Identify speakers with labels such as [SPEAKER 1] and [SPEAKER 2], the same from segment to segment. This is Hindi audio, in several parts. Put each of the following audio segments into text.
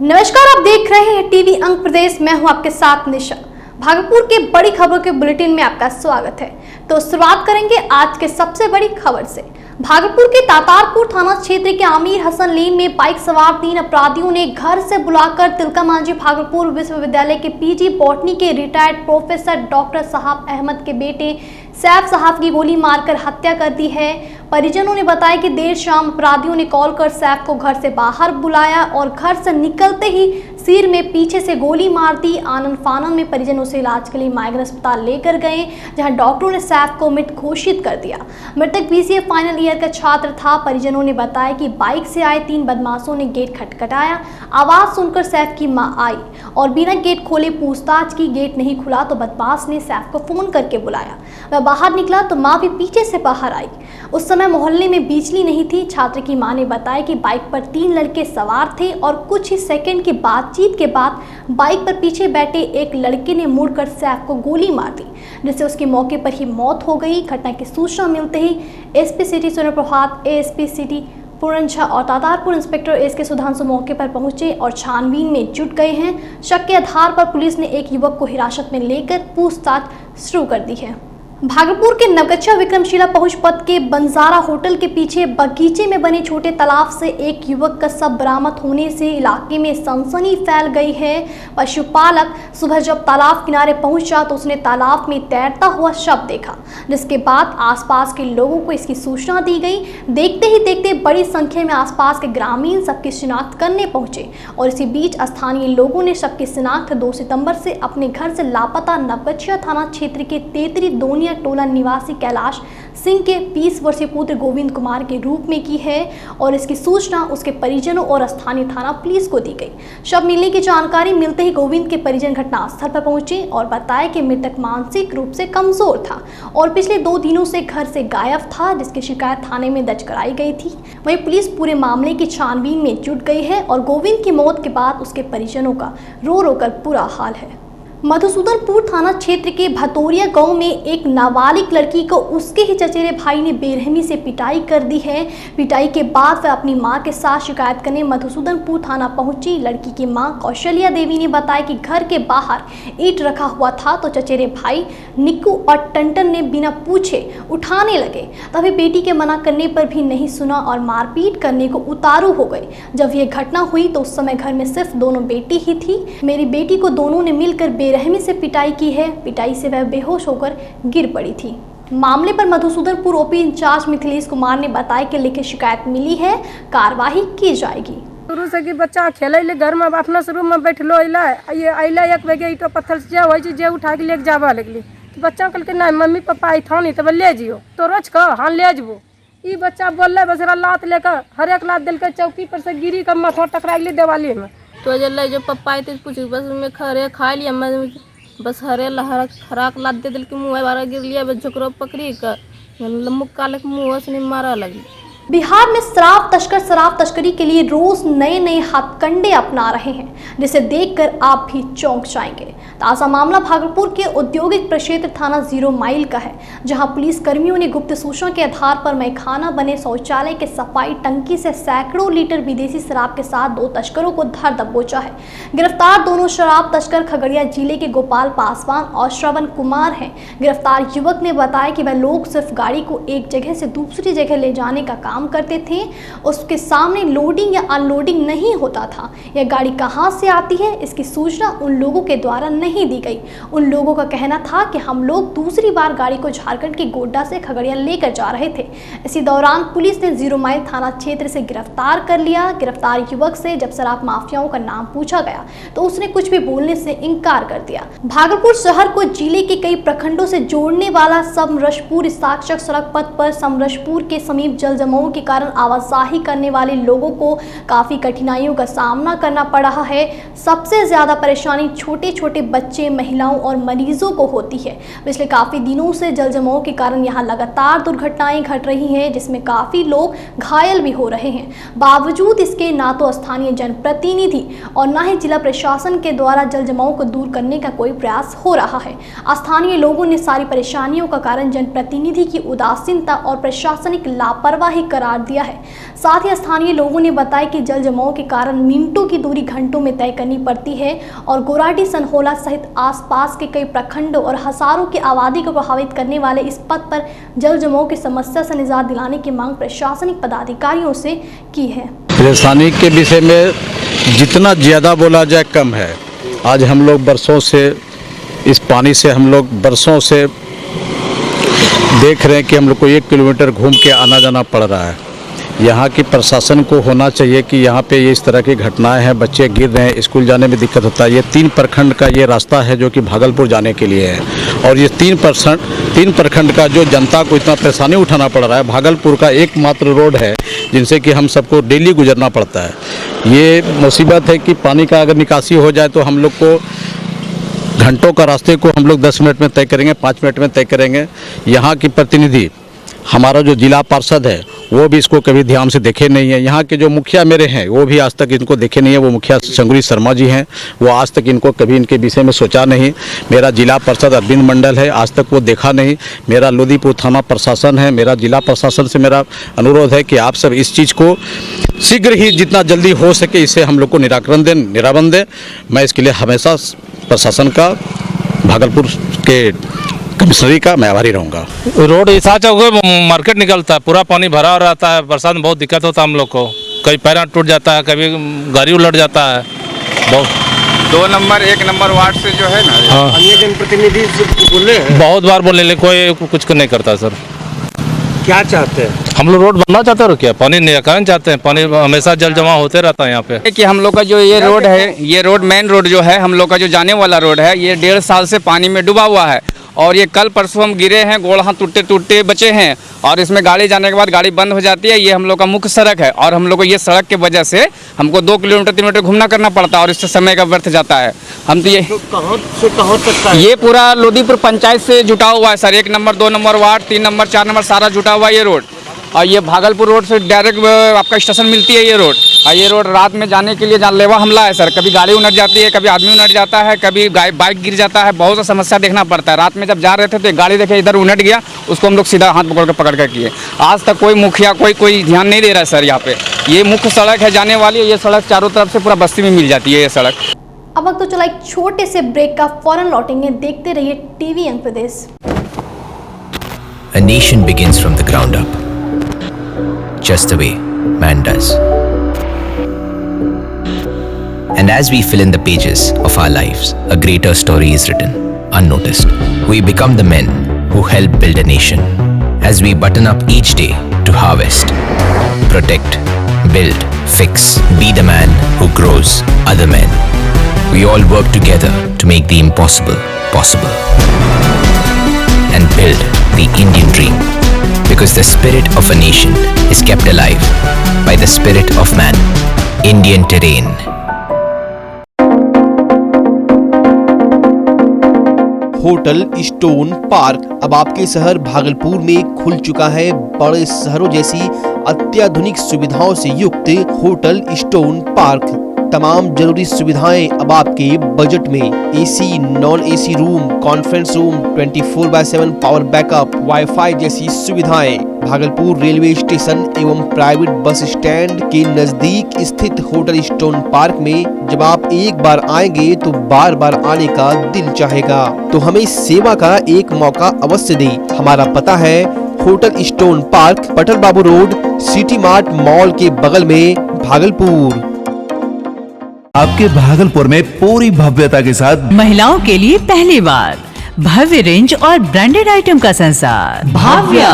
[SPEAKER 1] नमस्कार, आप देख रहे हैं टीवी अंक प्रदेश। मैं हूं आपके साथ निशा। भागलपुर के बड़ी खबरों के बुलेटिन में आपका स्वागत है। तो शुरुआत करेंगे आज के सबसे बड़ी खबर से। भागलपुर के तातारपुर थाना क्षेत्र के आमिर हसन लेन में बाइक सवार 3 अपराधियों ने घर से बुलाकर तिलका मांझी भागलपुर विश्वविद्यालय के पीजी बॉटनी के रिटायर्ड प्रोफेसर डॉक्टर साहब अहमद के बेटे सैफ साहब की गोली मारकर हत्या कर दी है। परिजनों ने बताया कि देर शाम अपराधियों ने कॉल कर सैफ को घर से बाहर बुलाया और घर से निकलते ही सिर में पीछे से गोली मार दी। आनंद फानन में परिजन उसे इलाज के लिए माइग्रेन अस्पताल लेकर गए, जहां डॉक्टरों ने सैफ को मृत घोषित कर दिया। मृतक बीसीए फाइनल ईयर का छात्र था। परिजनों ने बताया कि बाइक से आए 3 बदमाशों ने गेट खटखटाया। आवाज सुनकर सैफ की मां आई और बिना गेट खोले पूछताछ की। गेट नहीं खुला तो बदमाश ने सैफ को फोन करके बुलाया। वह बाहर निकला तो मां भी पीछे से बाहर आई। उस समय मोहल्ले में बिजली नहीं थी। छात्र की मां ने बताया कि बाइक पर 3 लड़के सवार थे और कुछ ही सेकंड की बातचीत के बाद बाइक पर पीछे बैठे एक लड़के ने मुड़कर सैफ को गोली मार दी, जिससे उसकी मौके पर ही मौत हो गई। घटना की सूचना मिलते ही एसपी सिटी सूर्य प्रभात, एएसपी सिटी पूरन झा और तातारपुर इंस्पेक्टर एसके सुधांशु मौके पर पहुंचे और छानबीन में जुट गए हैं। शक के आधार पर पुलिस ने एक युवक को हिरासत में लेकर पूछताछ शुरू कर दी है। भागलपुर के नवगछिया विक्रमशिला पहुंच पथ के बंजारा होटल के पीछे बगीचे में बने छोटे तालाब से एक युवक का शव बरामद होने से इलाके में सनसनी फैल गई है। पशुपालक सुबह जब तालाब किनारे पहुंचा तो उसने तालाब में तैरता हुआ शव देखा, जिसके बाद आसपास के लोगों को इसकी सूचना दी गई। देखते ही देखते बड़ी संख्या में आसपास के ग्रामीण शव की शिनाख्त करने पहुंचे और इसी बीच स्थानीय लोगों ने शव की शिनाख्त 2 सितंबर से अपने घर से लापता नवगछिया थाना क्षेत्र के तेतरी दोनिया टोला निवासी कैलाश सिंह के 20 वर्षीय पुत्र गोविंद कुमार के रूप में की है और इसकी सूचना उसके परिजनों और स्थानीय थाना पुलिस को दी गई। शव मिलने की जानकारी मिलते ही गोविंद के परिजन घटनास्थल पर पहुंचे और बताया कि मृतक मानसिक रूप से कमजोर था और पिछले 2 दिनों से घर से गायब था, जिसकी शिकायत थाने में दर्ज कराई गई थी। वहीं पुलिस पूरे मामले की छानबीन में जुट गई है और गोविंद की मौत के बाद उसके परिजनों का रो रो कर बुरा हाल है। मधुसूदनपुर थाना क्षेत्र के भतोरिया गांव में एक नाबालिग लड़की को उसके ही चचेरे भाई ने बेरहमी से पिटाई कर दी है। पिटाई के बाद वह अपनी मां के साथ शिकायत करने मधुसूदनपुर थाना पहुंची। लड़की की मां कौशल्या देवी ने बताया कि घर के बाहर ईंट रखा हुआ था तो चचेरे भाई निक्कू और टंटन ने बिना पूछे उठाने लगे। तभी बेटी के मना करने पर भी नहीं सुना और मारपीट करने को उतारू हो गए। जब यह घटना हुई तो उस समय घर में सिर्फ दोनों बेटी ही थी। मेरी बेटी को दोनों ने मिलकर बेरहमी से पिटाई की है। पिटाई से वह बेहोश होकर गिर पड़ी थी। मामले पर मधुसूदनपुर ओपी इंचार्ज मिथिलेश कुमार ने बताया कि लिखित शिकायत मिली है, कार्यवाही की जाएगी।
[SPEAKER 2] शुरू से कि बच्चा खेले ले घर में अपना रूम में बैठलो अइला 1 बजे ईटा पत्थर से हो जे उठा के लेके जावा लगली। बच्चा कहल के नहीं मम्मी पापा आई था नहीं तब ले जियो तो रोज कह हाँ ले जबो। ई बच्चा बोल बसरा लात लेकर हर एक लात दिल के चौकी पर से गिरी का माथा टकराइली देवाली में तो जल्ला जो पप्पा आए थे पूछ बस में खरे खा लिया मैं बस हरे खराक लाद दे दिल के मुँह बारा गिर लिया बस झुकरो पकड़ी कर मुक्का लग मुँह से मारा लगी।
[SPEAKER 1] बिहार में शराब तस्करी के लिए रोज नए हथकंडे अपना रहे हैं, जिसे देखकर आप भी चौंक जाएंगे। ताज़ा मामला भागलपुर के औद्योगिक प्रक्षेत्र थाना 0 माइल का है, जहां पुलिस कर्मियों ने गुप्त सूचना के आधार पर मैखाना बने शौचालय के सफाई टंकी से सैकड़ों लीटर विदेशी शराब के साथ 2 तस्करों को धर दबोचा है। गिरफ्तार दोनों शराब तस्कर खगड़िया जिले के गोपाल पासवान और श्रवण कुमार हैं। गिरफ्तार युवक ने बताया कि वह लोग सिर्फ गाड़ी को एक जगह से दूसरी जगह ले जाने का काम करते थे, उसके सामने लोडिंग या अनलोडिंग नहीं होता था। यह गाड़ी कहां से आती है इसकी सूचना उन लोगों के द्वारा नहीं दी गई। उन लोगों का कहना था कि हम लोग दूसरी बार गाड़ी को झारखंड के गोड्डा से खगड़िया लेकर जा रहे थे। इसी दौरान पुलिस ने 0 माइल थाना क्षेत्र से गिरफ्तार कर लिया। गिरफ्तार युवक से जब शराब माफियाओं का नाम पूछा गया तो उसने कुछ भी बोलने से इनकार कर दिया। भागलपुर शहर को जिले के कई प्रखंडों से जोड़ने वाला समरसपुर साक्षक सड़क पथ पर समरसपुर के समीप जल जमाव के कारण आवाजाही करने वाले लोगों को काफी कठिनाइयों का सामना करना पड़ रहा है। सबसे ज्यादा परेशानी छोटे छोटे बच्चे, महिलाओं और मरीजों को होती है। पिछले काफ़ी दिनों से जल जमाव के कारण यहाँ लगातार दुर्घटनाएं घट रही हैं, जिसमें काफ़ी लोग घायल भी हो रहे हैं। बावजूद इसके ना तो स्थानीय जनप्रतिनिधि और ना ही जिला प्रशासन के द्वारा जल जमाव को दूर करने का कोई प्रयास हो रहा है। स्थानीय लोगों ने सारी परेशानियों का कारण जनप्रतिनिधि की उदासीनता और प्रशासनिक लापरवाही करार दिया है। साथ ही स्थानीय लोगों ने बताया कि जल जमाव के कारण मिनटों की दूरी घंटों में तय करनी पड़ती है और गोराटी, सनहोला सहित आसपास के कई प्रखंडों और हजारों की आबादी को प्रभावित करने वाले इस पथ पर जल जमाव की समस्या से निजात दिलाने की मांग प्रशासनिक पदाधिकारियों से की है।
[SPEAKER 3] परेशानी के विषय में जितना ज़्यादा बोला जाए कम है। आज हम लोग बरसों से इस पानी से बरसों से देख रहे हैं कि हम लोग को 1 किलोमीटर घूम के आना जाना पड़ रहा है। यहाँ की प्रशासन को होना चाहिए कि यहाँ पे ये इस तरह की घटनाएं हैं, बच्चे गिर रहे हैं, स्कूल जाने में दिक्कत होता है। ये 3 प्रखंड का ये रास्ता है जो कि भागलपुर जाने के लिए है और ये 3 प्रखंड का जो जनता को इतना परेशानी उठाना पड़ रहा है। भागलपुर का एकमात्र रोड है जिनसे कि हम सबको डेली गुजरना पड़ता है। ये मुसीबत है कि पानी का अगर निकासी हो जाए तो हम लोग को घंटों का रास्ते को हम लोग 10 मिनट में तय करेंगे, 5 मिनट में तय करेंगे। यहाँ की प्रतिनिधि हमारा जो जिला पार्षद है वो भी इसको कभी ध्यान से देखे नहीं है। यहाँ के जो मुखिया मेरे हैं वो भी आज तक इनको देखे नहीं है। वो मुखिया शंगुरी शर्मा जी हैं, वो आज तक इनको कभी इनके विषय में सोचा नहीं। मेरा जिला पार्षद अरविंद मंडल है, आज तक वो देखा नहीं। मेरा लोदीपुर थाना प्रशासन है, मेरा जिला प्रशासन से मेरा अनुरोध है कि आप सब इस चीज़ को शीघ्र ही जितना जल्दी हो सके इसे हम लोग को निराकरण दें। मैं इसके लिए हमेशा प्रशासन का, भागलपुर के कमिश्नरी का मैं आभारी रहूँगा।
[SPEAKER 4] रोड ऐसा चौक मार्केट निकलता है, पूरा पानी भरा रहता है। बरसात में बहुत दिक्कत होता है हम लोग को, कभी पैर टूट जाता है, कभी गाड़ी उलट जाता है। बहुत
[SPEAKER 5] 2 नंबर 1 नंबर वार्ड से जो है ना,
[SPEAKER 6] अन्य जनप्रतिनिधि से बोले हैं,
[SPEAKER 4] बहुत बार बोलने ले कोई कुछ नहीं करता सर।
[SPEAKER 6] क्या चाहते हैं?
[SPEAKER 4] हम लोग रोड बनना चाहते हैं, क्या पानी निराकरण चाहते हैं। पानी हमेशा जल जमा होते रहता है यहाँ पे।
[SPEAKER 5] कि हम लोग का जो ये रोड है, ये रोड मेन रोड जो है हम लोग का जो जाने वाला रोड है, ये 1.5 साल से पानी में डूबा हुआ है और ये कल परसों हम गिरे हैं, गोड़ हाथ टूटते बचे हैं और इसमें गाड़ी जाने के बाद गाड़ी बंद हो जाती है। ये हम लोग का मुख्य सड़क है और हम लोग को ये सड़क के वजह से हमको 2 किलोमीटर 3 किलोमीटर घूमना करना पड़ता है और इससे समय का व्यर्थ जाता है। हम तो ये
[SPEAKER 6] कहाँ से कहाँ तक है?
[SPEAKER 5] ये पूरा लोदीपुर पंचायत से जुटा हुआ है sir. 1 number 2 number ward 3 number 4 number सारा जुटा हुआ है ये रोड। और ये भागलपुर रोड से डायरेक्ट आपका स्टेशन मिलती है ये रोड। और ये रोड रात में जाने के लिए जानलेवा हमला है सर। कभी गाड़ी उनट जाती है, कभी आदमी उनट जाता है, कभी बाइक गिर जाता है। बहुत सा समस्या देखना पड़ता है। रात में जब जा रहे थे तो एक गाड़ी देखे इधर उनट गया, उसको हम लोग सीधा हाथ पकड़ कर किए। आज तक कोई मुखिया कोई ध्यान नहीं दे रहा है सर। यहाँ पे ये मुख्य सड़क है जाने वाली, ये सड़क चारों तरफ से पूरा बस्ती में मिल जाती है ये सड़क।
[SPEAKER 1] अब वक्त तो चला एक छोटे से ब्रेक का, फौरन लौटेंगे। देखते रहिए TV young Pradesh.
[SPEAKER 7] A nation begins from the ground up, just the way man does. And as we fill in the pages of our lives, a greater story is written, unnoticed. We become the men who help build a nation. As we button up each day to harvest, protect, build, fix, be the man who grows other men. We all work together to make the impossible possible and build the Indian dream, because the spirit of a nation is kept alive by the spirit of man. Indian Terrain.
[SPEAKER 8] Hotel stone park अब आपके शहर भागलपुर में खुल चुका है। बड़े शहरों जैसी अत्याधुनिक सुविधाओं से युक्त होटल स्टोन पार्क, तमाम जरूरी सुविधाएं अब आपके बजट में। AC, non AC room, conference room, 24/7 power backup, wifi जैसी सुविधाएं। भागलपुर रेलवे स्टेशन एवं प्राइवेट बस स्टैंड के नजदीक स्थित होटल स्टोन पार्क में जब आप एक बार आएंगे तो बार बार आने का दिल चाहेगा। तो हमें सेवा का एक मौका अवश्य दें। हमारा पता है होटल स्टोन पार्क, पटल बाबू रोड, सिटी मार्ट मॉल के बगल में, भागलपुर।
[SPEAKER 9] आपके भागलपुर में पूरी भव्यता के साथ
[SPEAKER 10] महिलाओं के लिए पहली बार भव्य रेंज और ब्रांडेड आइटम का संसार भाव्या।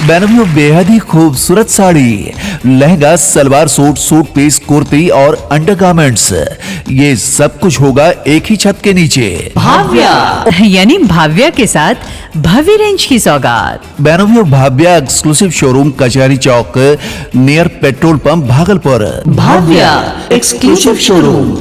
[SPEAKER 9] बेनवियो बेहद ही खूबसूरत sari, lehenga, salwar suit, suit piece, kurti और अंडरगारमेंट्स, ये सब कुछ होगा एक ही छत के नीचे।
[SPEAKER 10] भाव्या यानी भाव्या के साथ भव्य रेंज की सौगात।
[SPEAKER 9] बेनवियो भाव्या एक्सक्लूसिव शोरूम कचहरी चौक near petrol pump Bhagalpur.
[SPEAKER 10] Bhavya exclusive showroom.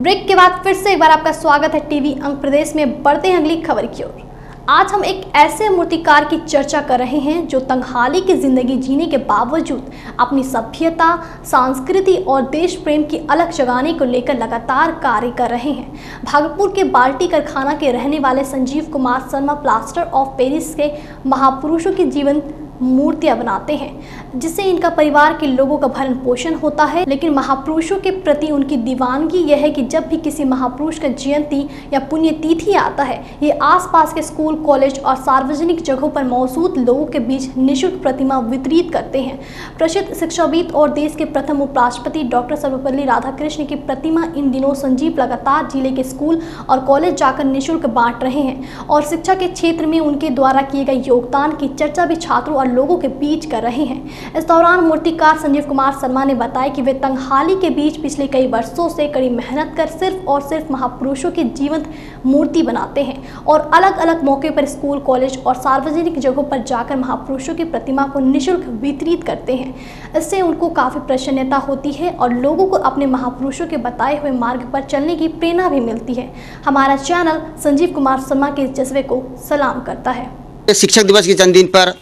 [SPEAKER 1] Break के बाद फिर से एक बार आपका स्वागत है टीवी अंक प्रदेश में। बढ़ते हैं अगली खबर की ओर। आज हम एक ऐसे मूर्तिकार की चर्चा कर रहे हैं जो तंगहाली की जिंदगी जीने के बावजूद अपनी सभ्यता, संस्कृति और देश प्रेम की अलग जगाने को लेकर लगातार कार्य कर रहे हैं। भागलपुर के बाल्टी कारखाना के रहने वाले Sanjeev Kumar Sharma plaster of Paris के महापुरुषों की जीवन मूर्तियां बनाते हैं, जिससे इनका परिवार के लोगों का भरण पोषण होता है। लेकिन महापुरुषों के प्रति उनकी दीवानगी यह है कि जब भी किसी महापुरुष का जयंती या पुण्यतिथि आता है, ये आसपास के स्कूल, कॉलेज और सार्वजनिक जगहों पर मौजूद लोगों के बीच निःशुल्क प्रतिमा वितरित करते हैं। प्रसिद्ध शिक्षाविद और देश के प्रथम उपराष्ट्रपति डॉक्टर सर्वपल्ली राधाकृष्ण की प्रतिमा इन दिनों संजीव लगातार जिले के स्कूल और कॉलेज जाकर निःशुल्क बांट रहे हैं और शिक्षा के क्षेत्र में उनके द्वारा किए गए योगदान की चर्चा भी छात्रों लोगों के बीच कर रहे हैं। इस दौरान मूर्तिकार संजीव कुमार शर्मा ने बताया कि वे तंगहाली के बीच पिछले कई वर्षों से कड़ी मेहनत कर सिर्फ और सिर्फ महापुरुषों की जीवंत मूर्ति बनाते हैं और अलग अलग मौके पर स्कूल, कॉलेज और सार्वजनिक जगहों पर जाकर महापुरुषों की प्रतिमा को निःशुल्क वितरित करते हैं। इससे उनको काफी प्रसन्नता होती है और लोगों को अपने महापुरुषों के बताए हुए मार्ग पर चलने की प्रेरणा भी मिलती है। हमारा चैनल संजीव कुमार शर्मा के इस जज्बे को सलाम करता है।
[SPEAKER 11] शिक्षक दिवस के जन्मदिन पर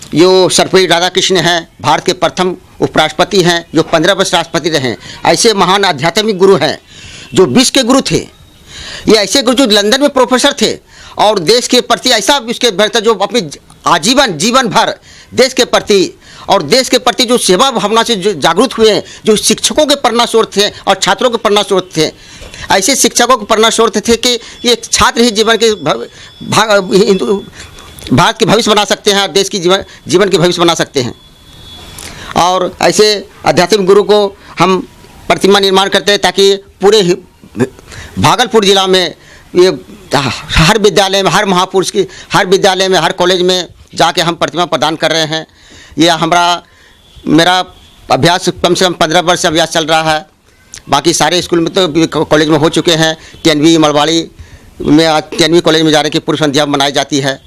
[SPEAKER 11] जो सर्वपल्ली राधाकृष्ण हैं, भारत के प्रथम उपराष्ट्रपति हैं, जो 15 वर्ष राष्ट्रपति रहे, ऐसे महान आध्यात्मिक गुरु हैं जो विश्व के गुरु थे। ये ऐसे गुरु जो लंदन में प्रोफेसर थे और देश के प्रति ऐसा उसके बेहतर जो अपने आजीवन जीवन भर देश के प्रति और देश के प्रति जो सेवा भावना से जो जागरूक हुए हैं, जो शिक्षकों के प्रेरणा स्रोत थे और छात्रों के प्रेरणा स्रोत थे। ऐसे शिक्षकों के प्रेरणा स्रोत थे कि ये छात्र ही जीवन के भारत के भविष्य बना सकते हैं और देश की जीवन के भविष्य बना सकते हैं। और ऐसे आध्यात्मिक गुरु को हम प्रतिमा निर्माण करते हैं ताकि पूरे भागलपुर जिला में ये हर विद्यालय में, हर महापुरुष की हर विद्यालय में, हर कॉलेज में जाके हम प्रतिमा प्रदान कर रहे हैं। यह मेरा अभ्यास कम से कम 15 वर्ष से अभ्यास चल रहा है। बाकी सारे स्कूल में तो कॉलेज में हो चुके हैं। 10वीं मरवाड़ी में 10वीं कॉलेज में जाने की पूर्व संध्या मनाई जाती है।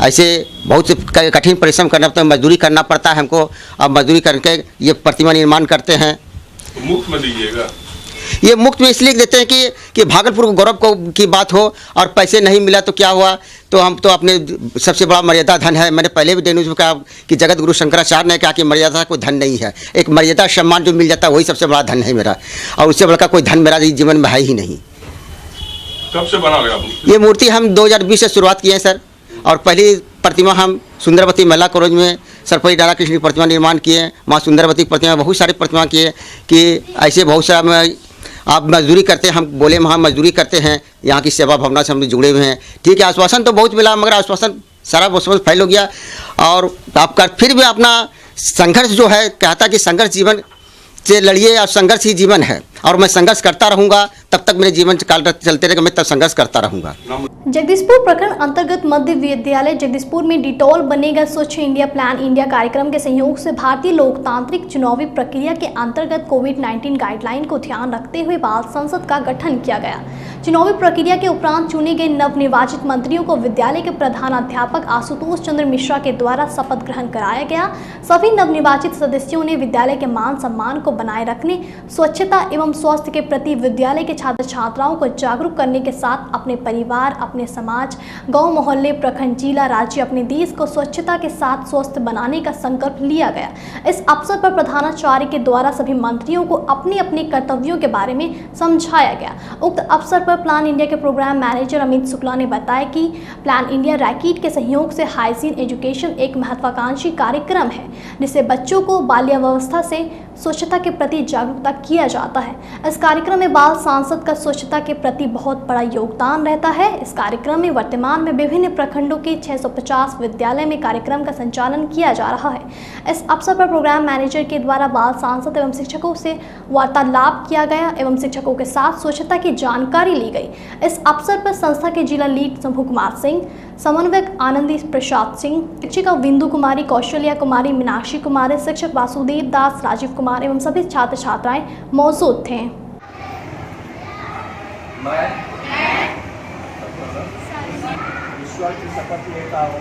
[SPEAKER 11] ऐसे बहुत से कठिन परिश्रम करना पड़ता है, मजदूरी करना पड़ता है हमको। अब मजदूरी करके ये प्रतिमा निर्माण करते हैं।
[SPEAKER 12] मुफ्त में दीजिएगा?
[SPEAKER 11] ये मुफ्त में इसलिए देते हैं कि भागलपुर को गौरव की बात हो और पैसे नहीं मिला तो क्या हुआ, तो हम तो अपने सबसे बड़ा मर्यादा धन है। मैंने पहले भी न्यूज़ में कहा कि जगत गुरु शंकराचार्य ने कहा कि मर्यादा कोई धन नहीं है, एक मर्यादा सम्मान जो मिल जाता है वही सबसे बड़ा धन है मेरा, और उससे बड़ा कोई धन मेरा जीवन में है ही नहीं।
[SPEAKER 12] कब से बना रहे आप?
[SPEAKER 11] ये मूर्ति हम 2020 से शुरुआत किए हैं सर, और पहली प्रतिमा हम सुंदरवती महिला कॉलेज में सर्वपल्ली राधाकृष्ण की प्रतिमा निर्माण किए। माँ सुंदरवती की प्रतिमा, बहुत सारी प्रतिमा किए कि ऐसे बहुत सारा आप मजदूरी करते हैं। हम बोले वहाँ मजदूरी करते हैं, यहाँ की सेवा भावना से हम जुड़े हुए हैं। ठीक है, आश्वासन तो बहुत मिला मगर आश्वासन सारा बहुत फैल हो गया। और आपका फिर भी अपना संघर्ष जो है, कहता कि संघर्ष जीवन से लड़िए और संघर्ष ही जीवन है, और मैं संघर्ष करता रहूँगा तब तक मेरे जीवन काल चलते रहेगा, मैं तब संघर्ष करता रहूँगा।
[SPEAKER 1] जगदीशपुर प्रखंड अंतर्गत मध्य विद्यालय जगदीशपुर में डिटॉल बनेगा स्वच्छ इंडिया प्लान इंडिया कार्यक्रम के सहयोग से भारतीय लोकतांत्रिक चुनावी प्रक्रिया के अंतर्गत कोविड-19 गाइडलाइन को ध्यान रखते हुए बाल संसद का गठन किया गया। चुनावी प्रक्रिया के उपरांत चुने गए नवनिर्वाचित मंत्रियों को विद्यालय के प्रधानाध्यापक आशुतोष चंद्र मिश्रा के द्वारा शपथ ग्रहण कराया गया। सभी नवनिर्वाचित सदस्यों ने विद्यालय के मान सम्मान को बनाए रखने, स्वच्छता एवं स्वास्थ्य के प्रति विद्यालय के छात्र छात्राओं को जागरूक करने के साथ अपने परिवार, अपने समाज, गांव, मोहल्ले, प्रखंड, जिला, राज्य, अपने देश को स्वच्छता के साथ स्वस्थ बनाने का संकल्प लिया गया। इस अवसर पर प्रधानाचार्य के द्वारा सभी मंत्रियों को अपने अपने कर्तव्यों के बारे में समझाया गया। उक्त अवसर पर प्लान इंडिया के प्रोग्राम मैनेजर अमित शुक्ला ने बताया कि प्लान इंडिया रैकेट के सहयोग से हाइजीन एजुकेशन एक महत्वाकांक्षी कार्यक्रम है, जिससे बच्चों को बाल्यावस्था से स्वच्छता के प्रति जागरूकता किया जाता है। इस कार्यक्रम में बाल सांसद का स्वच्छता के प्रति बहुत बड़ा योगदान रहता है। इस कार्यक्रम में वर्तमान में विभिन्न प्रखंडों के 650 विद्यालय में कार्यक्रम का संचालन किया जा रहा है। इस अवसर पर प्रोग्राम मैनेजर के द्वारा बाल सांसद एवं शिक्षकों से वार्तालाप किया गया एवं शिक्षकों के साथ स्वच्छता की जानकारी ली गई। इस अवसर पर संस्था के जिला लीड शंभू कुमार सिंह, समन्वयक आनंदी प्रसाद सिंह, शिक्षिका बिंदु कुमारी, कौशल्या कुमारी, मीनाक्षी कुमारी, शिक्षक वासुदेव दास, राजीव कुमार एवं सभी छात्र छात्राएं मौजूद थे।
[SPEAKER 13] ईश्वर की शपथ लेता हूँ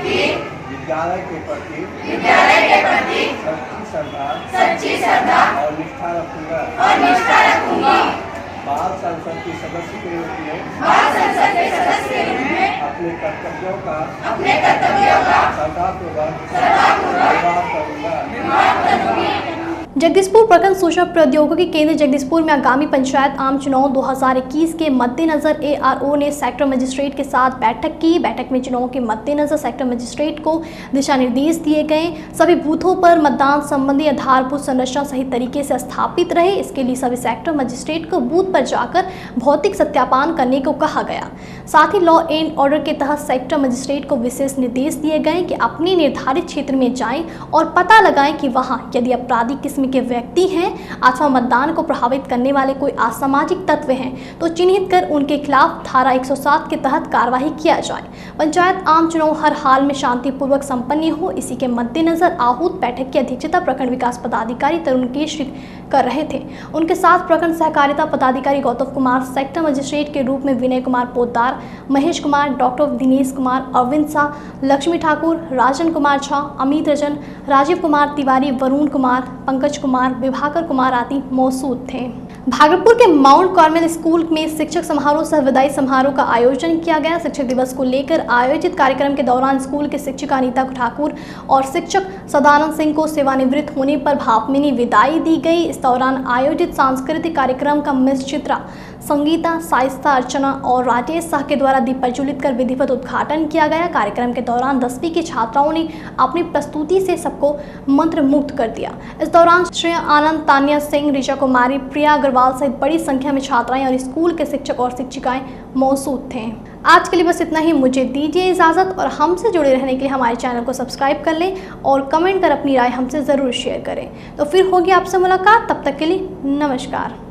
[SPEAKER 13] कि विद्यालय के प्रति सच्ची श्रद्धा और निष्ठा रखूंगा। बाल संसद के सदस्य के रूप में अपने कर्तव्यों का श्रद्धापूर्वक निर्वाह करूंगा।
[SPEAKER 1] जगदीशपुर प्रखंड सूचना प्रौद्योगिकी केंद्र जगदीशपुर में आगामी पंचायत आम चुनाव 2021 के मद्देनजर ARO ने सेक्टर मजिस्ट्रेट के साथ बैठक की। बैठक में चुनाव के मद्देनजर सेक्टर मजिस्ट्रेट को दिशा निर्देश दिए गए। सभी बूथों पर मतदान संबंधी आधारभूत संरचना सही तरीके से स्थापित रहे। इसके लिए सभी सेक्टर मजिस्ट्रेट को बूथ पर जाकर भौतिक सत्यापन करने को कहा गया। साथ ही लॉ एंड ऑर्डर के तहत सेक्टर मजिस्ट्रेट को विशेष निर्देश दिए गए कि अपने निर्धारित क्षेत्र में जाएं और पता लगाएं कि वहां यदि आपराधिक किस्म के व्यक्ति हैं अथवा मतदान को प्रभावित करने वाले कोई असामाजिक तत्व हैं तो चिन्हित कर उनके खिलाफ धारा 107 के तहत कार्रवाई किया जाए। पंचायत आम चुनाव हर हाल में शांतिपूर्वक संपन्न हो, इसी के मद्देनजर आहूत बैठक की अध्यक्षता प्रखंड विकास पदाधिकारी तरुण केशरी कर रहे थे। उनके साथ प्रखंड सहकारिता पदाधिकारी गौतम कुमार, सेक्टर मजिस्ट्रेट के रूप में विनय कुमार पोद्दार, महेश कुमार, डॉक्टर दिनेश कुमार, अरविंद शाह, लक्ष्मी ठाकुर, राजन कुमार झा, अमित रजन, राजीव कुमार तिवारी, वरुण कुमार, पंकज कुमार, विभाकर कुमार आदि मौजूद थे। भागलपुर के माउंट कार्मेल स्कूल में शिक्षक समारोह सह विदाई समारोह का आयोजन किया गया। शिक्षक दिवस को लेकर आयोजित कार्यक्रम के दौरान स्कूल के शिक्षिका अनीता ठाकुर और शिक्षक सदानंद सिंह को सेवानिवृत्त होने पर भावभीनी विदाई दी गई। इस दौरान आयोजित सांस्कृतिक कार्यक्रम का मिस चित्रा, संगीता, साइस्ता, अर्चना और राजेश शाह के द्वारा दीप प्रज्वलित कर विधिवत उद्घाटन किया गया। कार्यक्रम के दौरान 10वीं की छात्राओं ने अपनी प्रस्तुति से सबको मंत्र मुग्ध कर दिया। इस दौरान श्रेया आनंद, तानिया सिंह, ऋचा कुमारी, प्रिया अग्रवाल सहित बड़ी संख्या में छात्राएं और स्कूल के शिक्षक और शिक्षिकाएं मौजूद थे। आज के लिए बस इतना ही। मुझे दीजिए इजाज़त और हमसे जुड़े रहने के लिए हमारे चैनल को सब्सक्राइब कर लें और कमेंट कर अपनी राय हमसे ज़रूर शेयर करें। तो फिर होगी आपसे मुलाकात, तब तक के लिए नमस्कार।